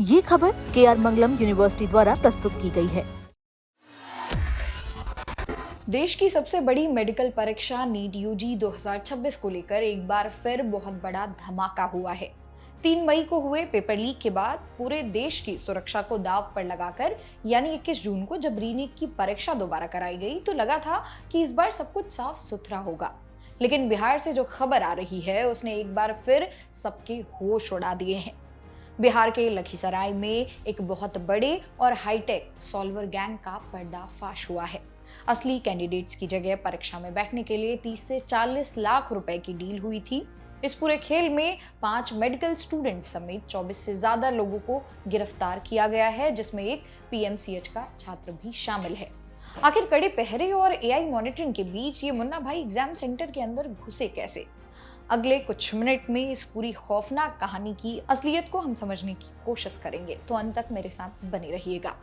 ये खबर KR मंगलम university द्वारा प्रस्तुत की गई है। देश की सबसे बड़ी मेडिकल परीक्षा नीट यूजी 2026 को लेकर एक बार फिर बहुत बड़ा धमाका हुआ है। 3 मई को हुए पेपर लीक के बाद पूरे देश की सुरक्षा को दांव पर लगाकर यानी 21 जून को जब रीनीट की परीक्षा दोबारा कराई गई तो लगा था कि इस बार सब कुछ साफ सुथरा होगा। लेकिन बिहार से जो खबर आ रही है उसने एक बार फिर सबके होश उड़ा दिए हैं। बिहार के लखीसराय में एक बहुत बड़े और हाईटेक सॉल्वर गैंग का पर्दाफाश हुआ है। असली कैंडिडेट्स की जगह परीक्षा में बैठने के लिए 30 से 40 लाख रुपए की डील हुई थी। इस पूरे खेल में 5 मेडिकल स्टूडेंट्स समेत 24 से ज्यादा लोगों को गिरफ्तार किया गया है, जिसमें एक PMCH का छात्र भी शामिल है। आखिर कड़े पहरे और AI मॉनिटरिंग के बीच ये मुन्ना भाई एग्जाम सेंटर के अंदर घुसे कैसे? अगले कुछ मिनट में इस पूरी खौफनाक कहानी की असलियत को हम समझने की कोशिश करेंगे, तो अंत तक मेरे साथ बने रहिएगा।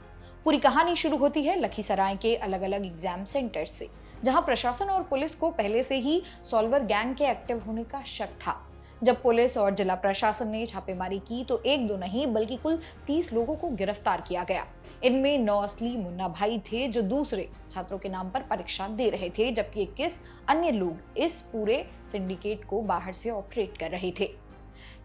पूरी कहानी शुरू होती है लखीसराय के अलग अलग एग्जाम सेंटर से, जहां प्रशासन और पुलिस को पहले से ही सॉल्वर गैंग के एक्टिव होने का शक था। जब पुलिस और जिला प्रशासन ने छापेमारी की तो एक दो नहीं बल्कि कुल 30 लोगों को गिरफ्तार किया गया। इनमें 9 असली मुन्ना भाई थे जो दूसरे छात्रों के नाम पर परीक्षा दे रहे थे, जबकि 21 अन्य लोग इस पूरे सिंडिकेट को बाहर से ऑपरेट कर रहे थे।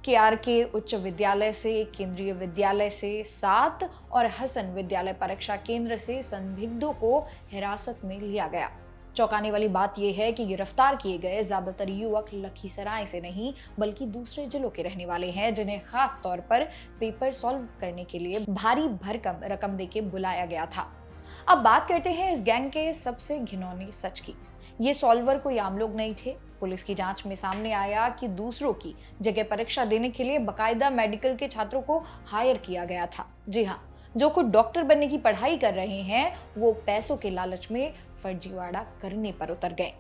KR के उच्च विद्यालय से, केंद्रीय विद्यालय से, 7 और हसन विद्यालय परीक्षा केंद्र से संदिग्धों को हिरासत में लिया गया। चौंकाने वाली बात यह है कि गिरफ्तार किए गए ज्यादातर युवक लखीसराय से नहीं बल्कि दूसरे जिलों के रहने वाले हैं, जिन्हें खास तौर पर पेपर सॉल्व करने के लिए भारी भरकम रकम देके बुलाया गया था। अब बात करते हैं इस गैंग के सबसे घिनौने सच की। ये सॉल्वर कोई आम लोग नहीं थे। पुलिस की जांच में सामने आया कि दूसरों की जगह परीक्षा देने के लिए बकायदा मेडिकल के छात्रों को हायर किया गया था। जी हाँ, जो खुद डॉक्टर बनने की पढ़ाई कर रहे हैं वो पैसों के लालच में फर्जीवाड़ा करने पर उतर गए।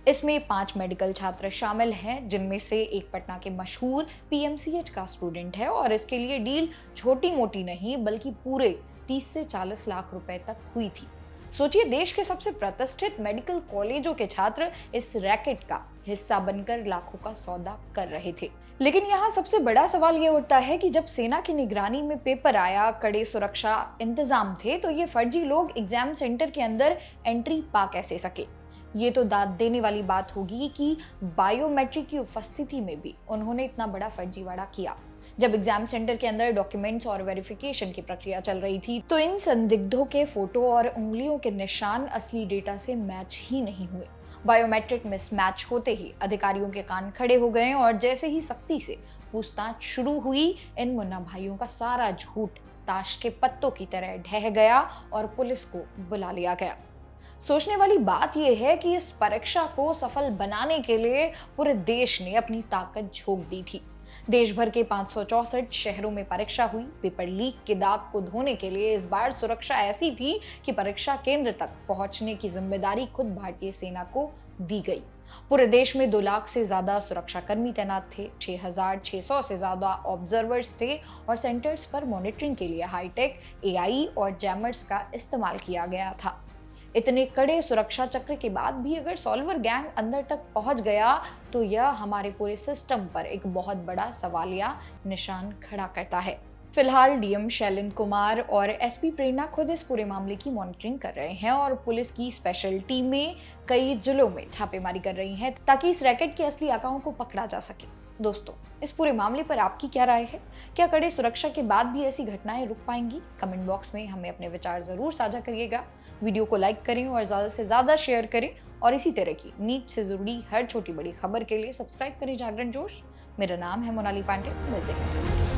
इसमें 5 मेडिकल छात्र शामिल हैं, जिनमें से एक पटना के मशहूर PMCH का स्टूडेंट है और इसके लिए डील छोटी मोटी नहीं बल्कि पूरे 30 से 40 लाख रुपए तक हुई थी। सोचिए, देश के सबसे प्रतिष्ठित मेडिकल कॉलेजों के छात्र इस रैकेट का हिस्सा बनकर लाखों का सौदा कर रहे थे। लेकिन यहाँ सबसे बड़ा सवाल ये उठता है कि जब सेना की निगरानी में पेपर आया, कड़े सुरक्षा इंतजाम थे, तो ये फर्जी लोग एग्जाम सेंटर के अंदर एंट्री पा कैसे सके? ये तो दाद देने वाली बात होगी कि बायोमेट्रिक की उपस्थिति में भी उन्होंने इतना बड़ा फर्जीवाड़ा किया। जब एग्जाम सेंटर के अंदर डॉक्यूमेंट्स और वेरिफिकेशन की प्रक्रिया चल रही थी तो इन संदिग्धों के फोटो और उंगलियों के निशान असली डेटा से मैच ही नहीं हुए। बायोमेट्रिक मिसमैच होते ही अधिकारियों के कान खड़े हो गए और जैसे ही सख्ती से पूछताछ शुरू हुई, इन मुन्ना भाइयों का सारा झूठ ताश के पत्तों की तरह ढह गया और पुलिस को बुला लिया गया। सोचने वाली बात यह है कि इस परीक्षा को सफल बनाने के लिए पूरे देश ने अपनी ताकत झोंक दी थी। देश भर के 564 शहरों में परीक्षा हुई। पेपर लीक के दाग को धोने के लिए इस बार सुरक्षा ऐसी थी कि परीक्षा केंद्र तक पहुंचने की जिम्मेदारी खुद भारतीय सेना को दी गई। पूरे देश में 2 लाख से ज्यादा सुरक्षा कर्मी तैनात थे, 6600 से ज्यादा ऑब्जर्वर्स थे और सेंटर्स पर मॉनिटरिंग के लिए हाईटेक AI और जैमर्स का इस्तेमाल किया गया था। इतने कड़े सुरक्षा चक्र के बाद भी अगर सॉल्वर गैंग अंदर तक पहुंच गया तो यह हमारे पूरे सिस्टम पर एक बहुत बड़ा सवालिया निशान खड़ा करता है। फिलहाल DM शैलेंद्र कुमार और SP प्रेरणा खुद इस पूरे मामले की मॉनिटरिंग कर रहे हैं और पुलिस की स्पेशल टीमें कई जिलों में छापेमारी कर रही हैं ताकि इस रैकेट के असली आकाओं को पकड़ा जा सके। दोस्तों, इस पूरे मामले पर आपकी क्या राय है? क्या कड़े सुरक्षा के बाद भी ऐसी घटनाएं रुक पाएंगी? कमेंट बॉक्स में हमें अपने विचार जरूर साझा करिएगा। वीडियो को लाइक करें और ज़्यादा से ज़्यादा शेयर करें और इसी तरह की नीट से जुड़ी हर छोटी बड़ी खबर के लिए सब्सक्राइब करें जागरण जोश। मेरा नाम है मोनाली पांडे। मिलते हैं।